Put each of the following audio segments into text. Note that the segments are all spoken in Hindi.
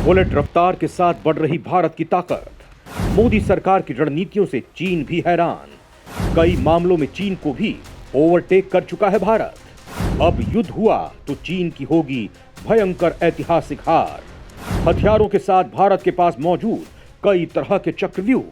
बुलेट रफ्तार के साथ बढ़ रही भारत की ताकत। मोदी सरकार की रणनीतियों से चीन भी हैरान। कई मामलों में चीन को भी ओवरटेक कर चुका है भारत। अब युद्ध हुआ तो चीन की होगी भयंकर ऐतिहासिक हार। हथियारों के साथ भारत के पास मौजूद कई तरह के चक्रव्यूह।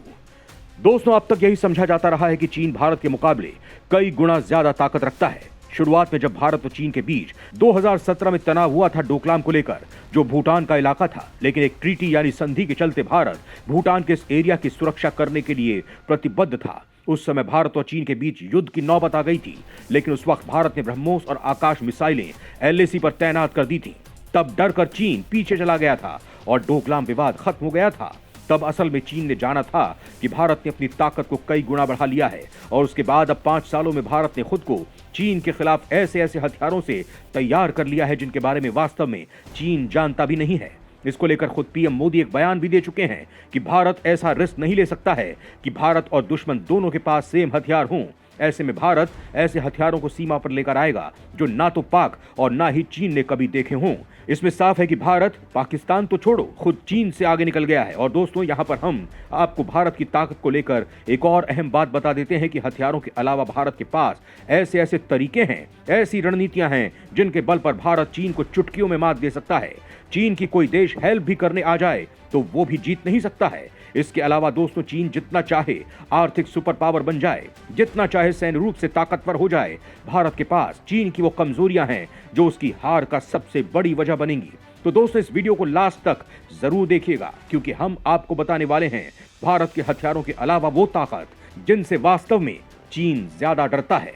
दोस्तों, अब तक यही समझा जाता रहा है कि चीन भारत के मुकाबले कई गुना ज्यादा ताकत रखता है। शुरुआत में जब भारत और चीन के बीच 2017 में तनाव हुआ था डोकलाम को लेकर, जो भूटान का इलाका था, लेकिन एक ट्रीटी यानी संधि के चलते भारत भूटान के इस एरिया की सुरक्षा करने के लिए प्रतिबद्ध था। उस समय भारत और चीन के बीच युद्ध की नौबत आ गई थी, लेकिन उस वक्त भारत ने ब्रह्मोस और आकाश मिसाइलें LAC पर तैनात कर दी थी। तब डर कर चीन पीछे चला गया था और डोकलाम विवाद खत्म हो गया था। तब असल में चीन ने जाना था कि भारत ने अपनी ताकत को कई गुना बढ़ा लिया है और उसके बाद अब 5 सालों में भारत ने खुद को चीन के खिलाफ ऐसे ऐसे हथियारों से तैयार कर लिया है जिनके बारे में वास्तव में चीन जानता भी नहीं है। इसको लेकर खुद PM मोदी एक बयान भी दे चुके हैं कि भारत ऐसा रिस्क नहीं ले सकता है कि भारत और दुश्मन दोनों के पास सेम हथियार हों। ऐसे में भारत ऐसे हथियारों को सीमा पर लेकर आएगा जो ना तो पाक और ना ही चीन ने कभी देखे हों। इसमें साफ है कि भारत पाकिस्तान तो छोड़ो, खुद चीन से आगे निकल गया है। और दोस्तों, यहाँ पर हम आपको भारत की ताकत को लेकर एक और अहम बात बता देते हैं कि हथियारों के अलावा भारत के पास ऐसे ऐसे तरीके हैं, ऐसी रणनीतियां हैं जिनके बल पर भारत चीन को चुटकियों में मात दे सकता है। चीन की कोई देश हेल्प भी करने आ जाए तो वो भी जीत नहीं सकता है। इसके अलावा दोस्तों, चीन जितना चाहे आर्थिक सुपर पावर बन जाए, जितना चाहे सैन्य रूप से ताकतवर हो जाए, भारत के पास चीन की वो कमजोरियां हैं जो उसकी हार का सबसे बड़ी वजह बनेंगी। तो दोस्तों, इस वीडियो को लास्ट तक जरूर देखिएगा, क्योंकि हम आपको बताने वाले हैं भारत के हथियारों के अलावा वो ताकत जिनसे वास्तव में चीन ज्यादा डरता है।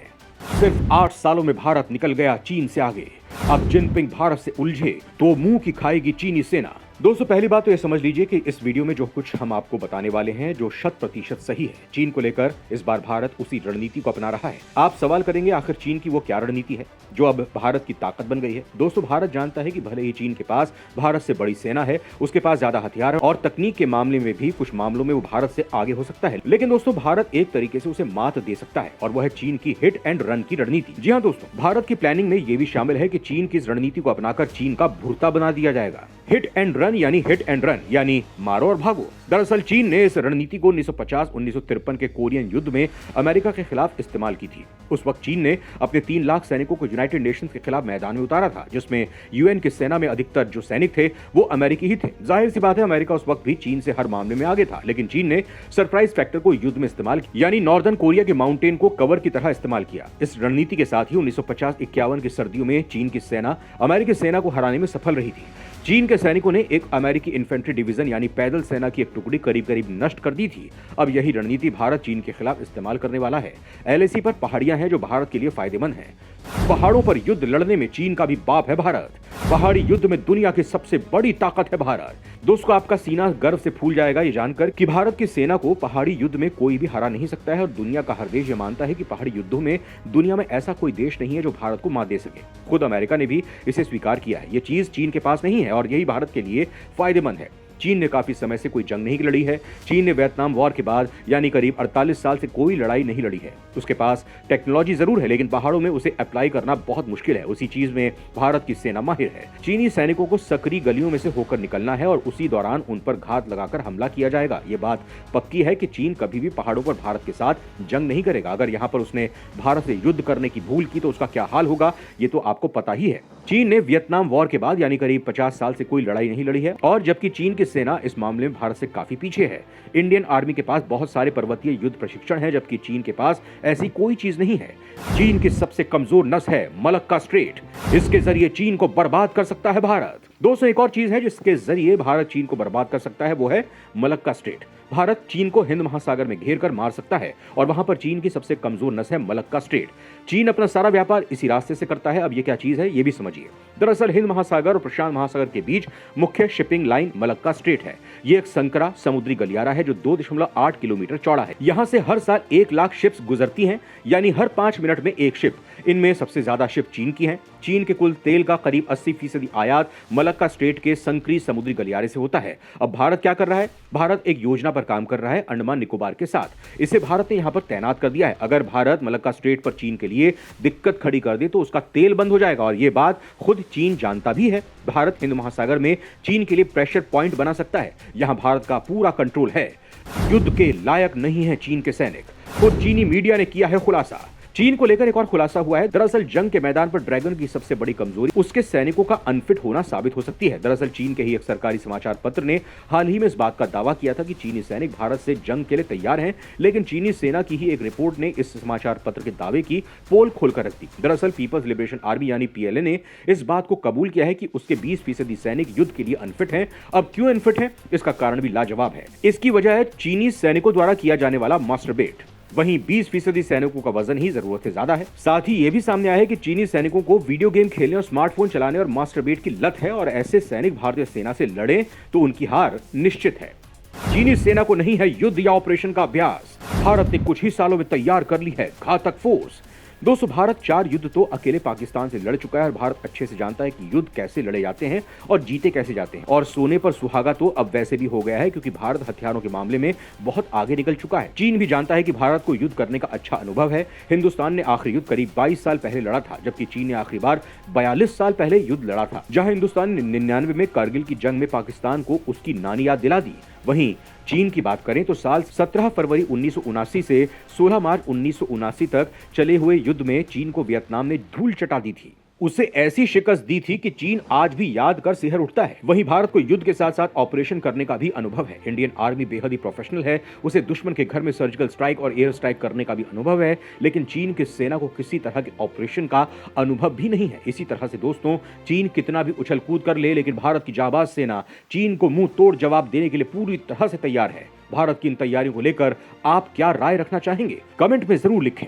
सिर्फ 8 सालों में भारत निकल गया चीन से आगे। अब जिनपिंग भारत से उलझे तो मुंह की खाएगी चीनी सेना। दोस्तों, पहली बात तो यह समझ लीजिए कि इस वीडियो में जो कुछ हम आपको बताने वाले हैं जो 100% सही है। चीन को लेकर इस बार भारत उसी रणनीति को अपना रहा है। आप सवाल करेंगे आखिर चीन की वो क्या रणनीति है जो अब भारत की ताकत बन गई है। दोस्तों, भारत जानता है कि भले ही चीन के पास भारत से बड़ी सेना है, उसके पास ज्यादा हथियार है और तकनीक के मामले में भी कुछ मामलों में वो भारत से आगे हो सकता है, लेकिन दोस्तों भारत एक तरीके से उसे मात दे सकता है और वह है चीन की हिट एंड रन की रणनीति। जी हाँ दोस्तों, भारत की प्लानिंग में ये भी शामिल है कि चीन की इस रणनीति को अपनाकर चीन का भुरता बना दिया जाएगा। हिट एंड रन यानी मारो और भागो। दरअसल चीन ने इस रणनीति को 1950-1953 के कोरियन युद्ध में अमेरिका के खिलाफ इस्तेमाल की थी। उस वक्त चीन ने अपने 3 लाख सैनिकों को यूनाइटेड नेशंस के खिलाफ मैदान में उतारा था, जिसमें UN की सेना में अधिकतर जो सैनिक थे वो अमेरिकी ही थे। जाहिर सी बात है, अमेरिका उस वक्त भी चीन से हर मामले में आगे था, लेकिन चीन ने सरप्राइज फैक्टर को युद्ध में इस्तेमाल किया, यानी नॉर्दर्न कोरिया के माउंटेन को कवर की तरह इस्तेमाल किया। इस रणनीति के साथ ही 1950-51 की सर्दियों में चीन की सेना अमेरिकी सेना को हराने में सफल रही थी। चीन के सैनिकों ने एक अमेरिकी इन्फेंट्री डिवीजन यानी पैदल सेना की एक टुकड़ी करीब करीब नष्ट कर दी थी। अब यही रणनीति भारत चीन के खिलाफ इस्तेमाल करने वाला है। LAC पर पहाड़ियां हैं जो भारत के लिए फायदेमंद हैं। पहाड़ों पर युद्ध लड़ने में चीन का भी बाप है भारत। पहाड़ी युद्ध में दुनिया की सबसे बड़ी ताकत है भारत। दोस्तों, आपका सीना गर्व से फूल जाएगा ये जानकर कि भारत की सेना को पहाड़ी युद्ध में कोई भी हरा नहीं सकता है और दुनिया का हर देश ये मानता है कि पहाड़ी युद्धों में दुनिया में ऐसा कोई देश नहीं है जो भारत को मात दे सके। खुद अमेरिका ने भी इसे स्वीकार किया है। ये चीज चीन के पास नहीं है और यही भारत के लिए फायदेमंद है। चीन ने काफी समय से कोई जंग नहीं लड़ी है। चीन ने वियतनाम वॉर के बाद यानी करीब 48 साल से कोई लड़ाई नहीं लड़ी है। उसके पास टेक्नोलॉजी जरूर है, लेकिन पहाड़ों में उसे अप्लाई करना बहुत मुश्किल है। उसी चीज में भारत की सेना माहिर है। चीनी सैनिकों को सकरी गलियों में से होकर निकलना है और उसी दौरान उन पर घात लगाकर हमला किया जाएगा। ये बात पक्की है कि चीन कभी भी पहाड़ों पर भारत के साथ जंग नहीं करेगा। अगर यहाँ पर उसने भारत से युद्ध करने की भूल की तो उसका क्या हाल होगा ये तो आपको पता ही है। चीन ने वियतनाम वॉर के बाद यानी करीब 50 साल से कोई लड़ाई नहीं लड़ी है और जबकि चीन की सेना इस मामले में भारत से काफी पीछे है। इंडियन आर्मी के पास बहुत सारे पर्वतीय युद्ध प्रशिक्षण है, जबकि चीन के पास ऐसी कोई चीज नहीं है। चीन की सबसे कमजोर नस है मलक्का स्ट्रेट। इसके जरिए चीन को बर्बाद कर सकता है भारत। दोस्तों, एक और चीज है जिसके जरिए भारत चीन को बर्बाद कर सकता है, वो है मलक्का स्ट्रेट। भारत चीन को हिंद महासागर में घेर कर मार सकता है और वहां पर चीन की सबसे कमजोर नस है मलक्का स्ट्रेट। चीन अपना सारा व्यापार इसी रास्ते से करता है। अब ये क्या चीज है ये भी समझिए। दरअसल हिंद महासागर और प्रशांत महासागर के बीच मुख्य शिपिंग लाइन मलक्का स्ट्रेट है। ये एक संकरा समुद्री गलियारा है जो 2.8 किलोमीटर चौड़ा है। यहाँ से हर साल 1 लाख शिप्स गुजरती हैं, यानी हर 5 मिनट में एक शिप इनमें सबसे ज्यादा शिप चीन की हैं। चीन के कुल तेल का करीब 80% आयात मलक्का स्ट्रेट के संकरी समुद्री गलियारे से होता है। अब भारत क्या कर रहा है? भारत एक योजना पर काम कर रहा है अंडमान निकोबार के साथ। इसे भारत ने यहां पर तैनात कर दिया है। अगर भारत मलक्का स्ट्रेट पर चीन के लिए दिक्कत खड़ी कर दे तो उसका तेल बंद हो जाएगा, और यह बात खुद चीन जानता भी है। भारत हिंद महासागर में चीन के लिए प्रेशर पॉइंट बना सकता है। यहां भारत का पूरा कंट्रोल है। युद्ध के लायक नहीं है चीन के सैनिक। खुद चीनी मीडिया ने किया है खुलासा। चीन को लेकर एक और खुलासा हुआ है। दरअसल जंग के मैदान पर ड्रैगन की सबसे बड़ी कमजोरी उसके सैनिकों का अनफिट होना साबित हो सकती है। दरअसल चीन के ही एक सरकारी समाचार पत्र ने हाल ही में इस बात का दावा किया था कि चीनी सैनिक भारत से जंग के लिए तैयार हैं, लेकिन चीनी सेना की ही एक रिपोर्ट ने इस समाचार पत्र के दावे की पोल खोलकर रख दी। दरअसल पीपल्स लिबरेशन आर्मी यानी पीएलए ने इस बात को कबूल किया है कि उसके 20% सैनिक युद्ध के लिए अनफिट हैं। अब क्यों अनफिट हैं, इसका कारण भी लाजवाब है। इसकी वजह है चीनी सैनिकों द्वारा किया जाने वाला मास्टरबेट। वहीं 20% सैनिकों का वजन ही जरूरत से ज्यादा है। साथ ही यह भी सामने आया है कि चीनी सैनिकों को वीडियो गेम खेलने और स्मार्टफोन चलाने और मास्टरबेट की लत है, और ऐसे सैनिक भारतीय सेना से लड़े तो उनकी हार निश्चित है। चीनी सेना को नहीं है युद्ध या ऑपरेशन का अभ्यास। भारत ने कुछ ही सालों में तैयार कर ली है घातक फोर्स। दोस्तों, भारत 4 युद्ध तो अकेले पाकिस्तान से लड़ चुका है, और भारत अच्छे से जानता है कि युद्ध कैसे लड़े जाते हैं और जीते कैसे जाते हैं। और सोने पर सुहागा तो अब वैसे भी हो गया है, क्योंकि भारत हथियारों के मामले में बहुत आगे निकल चुका है। चीन भी जानता है कि भारत को युद्ध करने का अच्छा अनुभव है। हिंदुस्तान ने आखिरी युद्ध करीब 22 साल पहले लड़ा था, जबकि चीन ने आखिरी बार 42 साल पहले युद्ध लड़ा था, जहां हिंदुस्तान ने 99 में कारगिल की जंग में पाकिस्तान को उसकी नानी याद दिला दी। वहीं चीन की बात करें तो साल 17 फरवरी 1979 से 16 मार्च 1979 तक चले हुए युद्ध में चीन को वियतनाम ने धूल चटा दी थी। उसे ऐसी शिकस्त दी थी कि चीन आज भी याद कर सिहर उठता है। वहीं भारत को युद्ध के साथ साथ ऑपरेशन करने का भी अनुभव है। इंडियन आर्मी बेहद ही प्रोफेशनल है। उसे दुश्मन के घर में सर्जिकल स्ट्राइक और एयर स्ट्राइक करने का भी अनुभव है, लेकिन चीन की सेना को किसी तरह के ऑपरेशन का अनुभव भी नहीं है। इसी तरह से दोस्तों, चीन कितना भी उछल कूद कर ले, लेकिन भारत की जाबाज सेना चीन को मुंह तोड़ जवाब देने के लिए पूरी तरह से तैयार है। भारत की इन तैयारियों को लेकर आप क्या राय रखना चाहेंगे? कमेंट में जरूर लिखें।